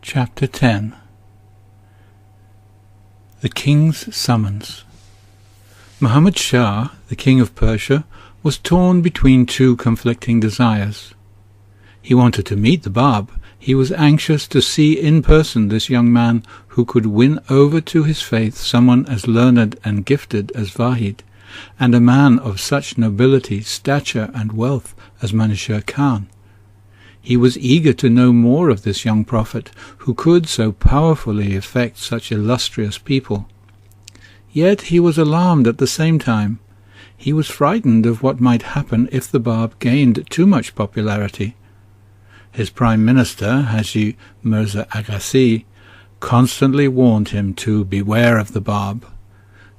Chapter 10. The King's Summons. Muhammad Shah, the King of Persia, was torn between two conflicting desires. He wanted to meet the Bab. He was anxious to see in person this young man who could win over to his faith someone as learned and gifted as Vahid, and a man of such nobility, stature, and wealth as Mansur Khan. He was eager to know more of this young prophet, who could so powerfully affect such illustrious people. Yet he was alarmed at the same time. He was frightened of what might happen if the Bab gained too much popularity. His Prime Minister, Haji Mirza Agassi, constantly warned him to beware of the Bab.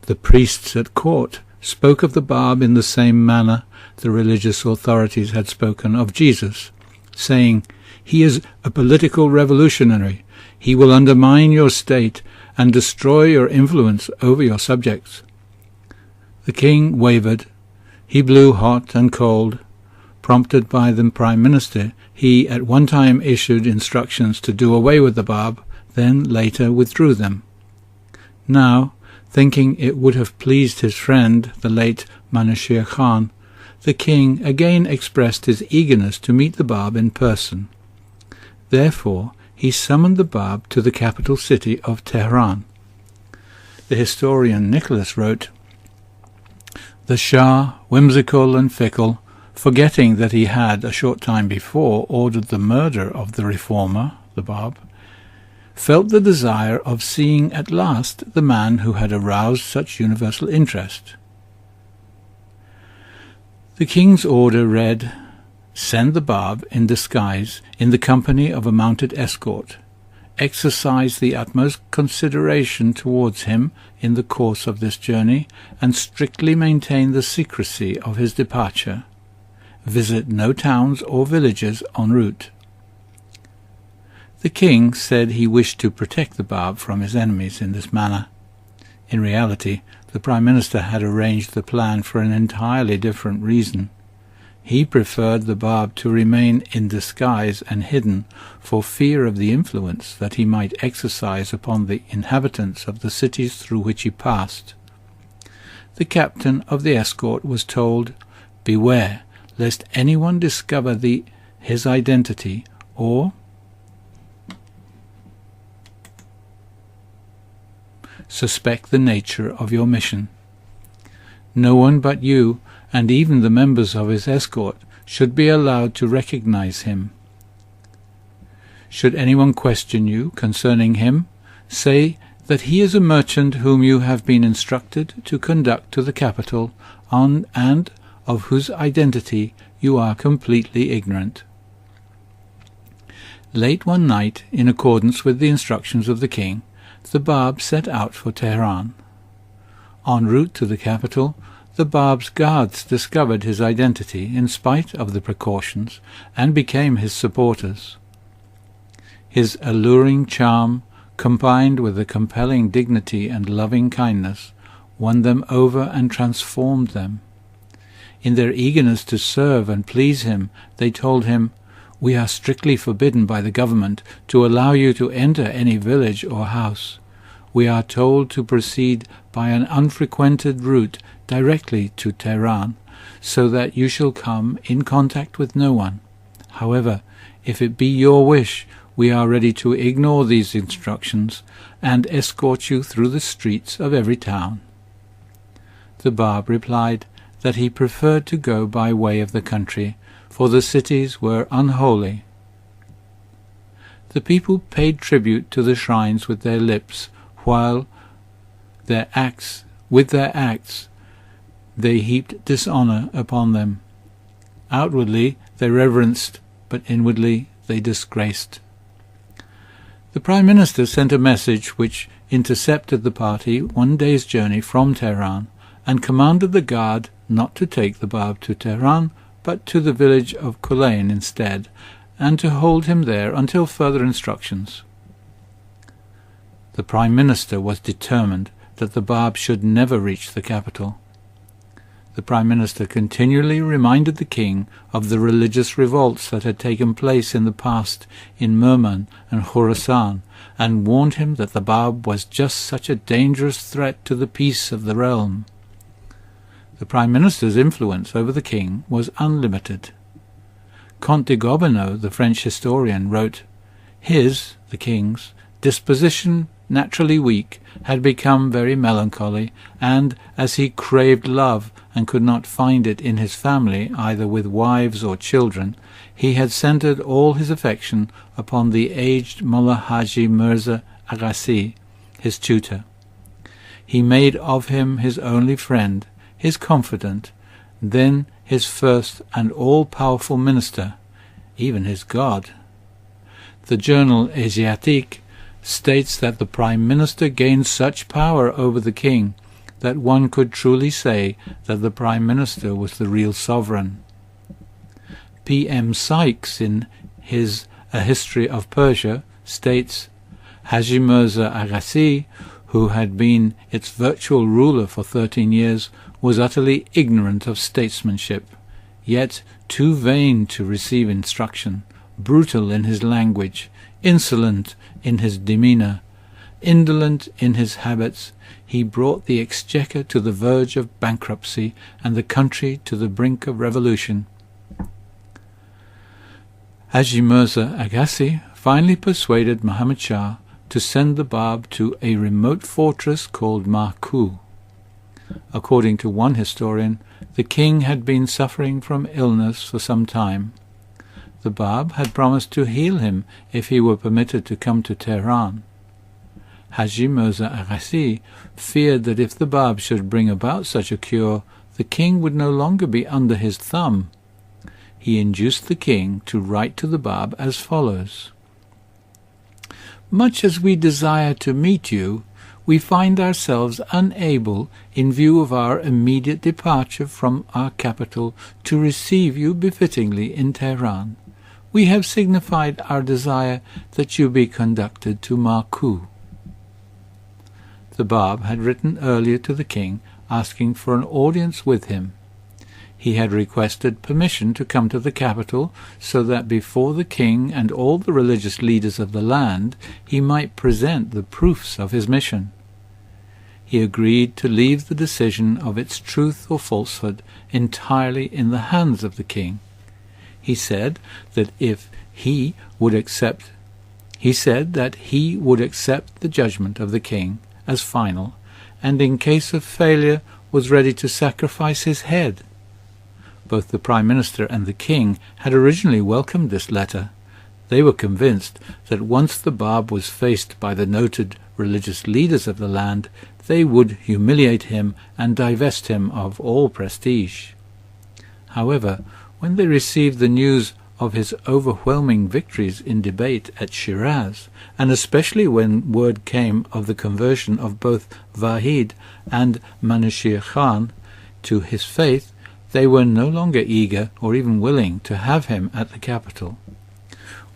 The priests at court spoke of the Bab in the same manner the religious authorities had spoken of Jesus, saying, "He is a political revolutionary. He will undermine your state and destroy your influence over your subjects." The king wavered. He blew hot and cold. Prompted by the Prime Minister, he at one time issued instructions to do away with the Bab, then later withdrew them. Now, thinking it would have pleased his friend, the late Mansur Khan, the king again expressed his eagerness to meet the Bab in person. Therefore, he summoned the Bab to the capital city of Tehran. The historian Nicholas wrote, "The Shah, whimsical and fickle, forgetting that he had a short time before ordered the murder of the reformer, the Bab, felt the desire of seeing at last the man who had aroused such universal interest." The king's order read, "Send the Bab in disguise in the company of a mounted escort. Exercise the utmost consideration towards him in the course of this journey, and strictly maintain the secrecy of his departure. Visit no towns or villages en route." The king said he wished to protect the Bab from his enemies in this manner. In reality, the Prime Minister had arranged the plan for an entirely different reason. He preferred the Bab to remain in disguise and hidden for fear of the influence that he might exercise upon the inhabitants of the cities through which he passed. The captain of the escort was told, "Beware, lest anyone discover his identity, or suspect the nature of your mission. No one but you, and even the members of his escort, should be allowed to recognize him. Should anyone question you concerning him, say that he is a merchant whom you have been instructed to conduct to the capital, and of whose identity you are completely ignorant." Late one night, in accordance with the instructions of the king, the Bab set out for Tehran. En route to the capital, the Bab's guards discovered his identity in spite of the precautions, and became his supporters. His alluring charm, combined with a compelling dignity and loving kindness, won them over and transformed them. In their eagerness to serve and please him, they told him, "We are strictly forbidden by the government to allow you to enter any village or house. We are told to proceed by an unfrequented route directly to Tehran, so that you shall come in contact with no one. However, if it be your wish, we are ready to ignore these instructions and escort you through the streets of every town." The Bab replied that he preferred to go by way of the country, for the cities were unholy. The people paid tribute to the shrines with their lips, while with their acts they heaped dishonor upon them. Outwardly they reverenced, but inwardly they disgraced. The Prime Minister sent a message which intercepted the party one day's journey from Tehran, and commanded the guard not to take the Bab to Tehran, but to the village of Kulain instead, and to hold him there until further instructions. The Prime Minister was determined that the Bab should never reach the capital. The Prime Minister continually reminded the king of the religious revolts that had taken place in the past in Merman and Khorasan, and warned him that the Bab was just such a dangerous threat to the peace of the realm. The Prime Minister's influence over the king was unlimited. Comte de Gobineau, the French historian, wrote, "His, the king's, disposition, naturally weak, had become very melancholy, and, as he craved love and could not find it in his family, either with wives or children, he had centred all his affection upon the aged Mullah Haji Mirza Agassi, his tutor. He made of him his only friend, his confidant, then his first and all-powerful minister, even his God." The journal Asiatique states that the Prime Minister gained such power over the king that one could truly say that the Prime Minister was the real sovereign. P.M. Sykes, in his A History of Persia, states, "Haji Mirza Agassi, who had been its virtual ruler for 13 years, was utterly ignorant of statesmanship, yet too vain to receive instruction, brutal in his language, insolent in his demeanour, indolent in his habits. He brought the exchequer to the verge of bankruptcy and the country to the brink of revolution." Haji Mirza Agassi finally persuaded Muhammad Shah to send the Bab to a remote fortress called Marku. According to one historian, the king had been suffering from illness for some time. The Bab had promised to heal him if he were permitted to come to Tehran. Haji Mirza Agassi feared that if the Bab should bring about such a cure, the king would no longer be under his thumb. He induced the king to write to the Bab as follows: "Much as we desire to meet you, we find ourselves unable, in view of our immediate departure from our capital, to receive you befittingly in Tehran. We have signified our desire that you be conducted to Marku." The Bab had written earlier to the king asking for an audience with him. He had requested permission to come to the capital so that before the king and all the religious leaders of the land he might present the proofs of his mission. He agreed to leave the decision of its truth or falsehood entirely in the hands of the king. He said that he would accept the judgment of the king as final, and in case of failure was ready to sacrifice his head. Both the Prime Minister and the king had originally welcomed this letter. They were convinced that once the Bab was faced by the noted religious leaders of the land, they would humiliate him and divest him of all prestige. However, when they received the news of his overwhelming victories in debate at Shiraz, and especially when word came of the conversion of both Vahid and Manushir Khan to his faith, they were no longer eager or even willing to have him at the capital.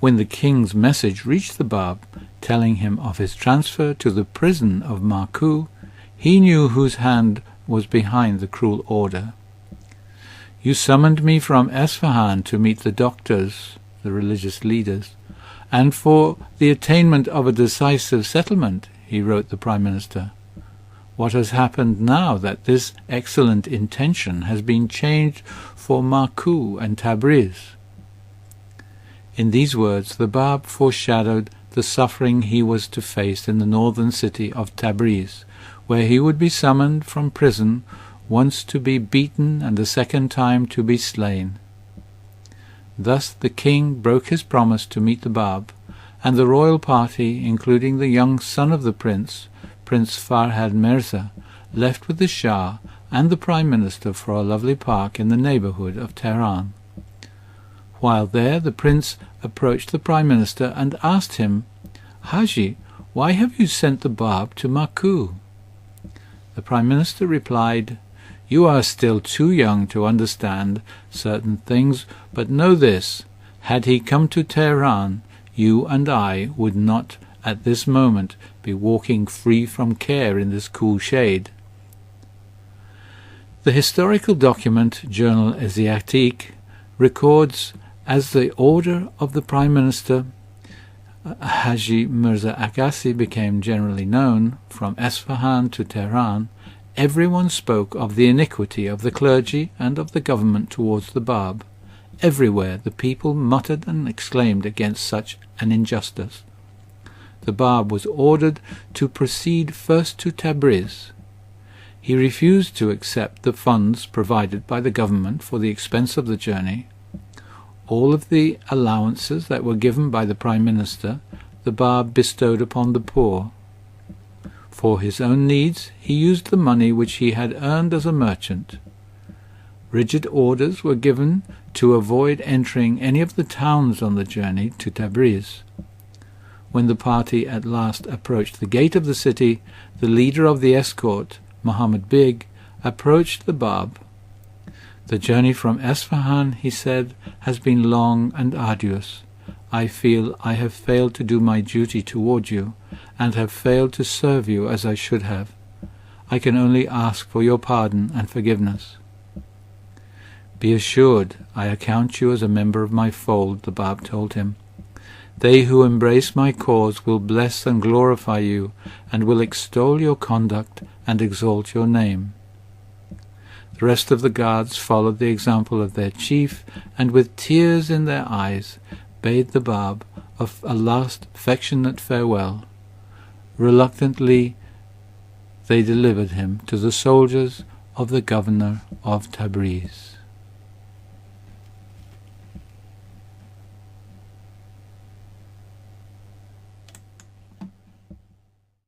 When the king's message reached the Bab, telling him of his transfer to the prison of Marku, he knew whose hand was behind the cruel order. "You summoned me from Esfahan to meet the doctors," the religious leaders, "and for the attainment of a decisive settlement," he wrote the Prime Minister. "What has happened now that this excellent intention has been changed for Marku and Tabriz?" In these words the Bab foreshadowed the suffering he was to face in the northern city of Tabriz, where he would be summoned from prison, once to be beaten and the second time to be slain. Thus the king broke his promise to meet the Bab, and the royal party, including the young son of the prince, Prince Farhad Mirza, left with the Shah and the Prime Minister for a lovely park in the neighbourhood of Tehran. While there, the prince approached the Prime Minister and asked him, "Haji, why have you sent the Bab to Marku?" The Prime Minister replied, "You are still too young to understand certain things, but know this: had he come to Tehran, you and I would not at this moment be walking free from care in this cool shade." The historical document Journal Asiatique records, as the order of the Prime Minister Haji Mirza Agassi became generally known, from Esfahan to Tehran, everyone spoke of the iniquity of the clergy and of the government towards the Bab. Everywhere the people muttered and exclaimed against such an injustice. The Bab was ordered to proceed first to Tabriz. He refused to accept the funds provided by the government for the expense of the journey. All of the allowances that were given by the Prime Minister, the Bab bestowed upon the poor. For his own needs, he used the money which he had earned as a merchant. Rigid orders were given to avoid entering any of the towns on the journey to Tabriz. When the party at last approached the gate of the city, the leader of the escort, Muhammad Beg, approached the Bab. "The journey from Esfahan," he said, "has been long and arduous. I feel I have failed to do my duty toward you, and have failed to serve you as I should have. I can only ask for your pardon and forgiveness." "Be assured I account you as a member of my fold," the Bab told him. "They who embrace my cause will bless and glorify you, and will extol your conduct and exalt your name." The rest of the guards followed the example of their chief, and with tears in their eyes bade the Bab a last affectionate farewell. Reluctantly they delivered him to the soldiers of the governor of Tabriz.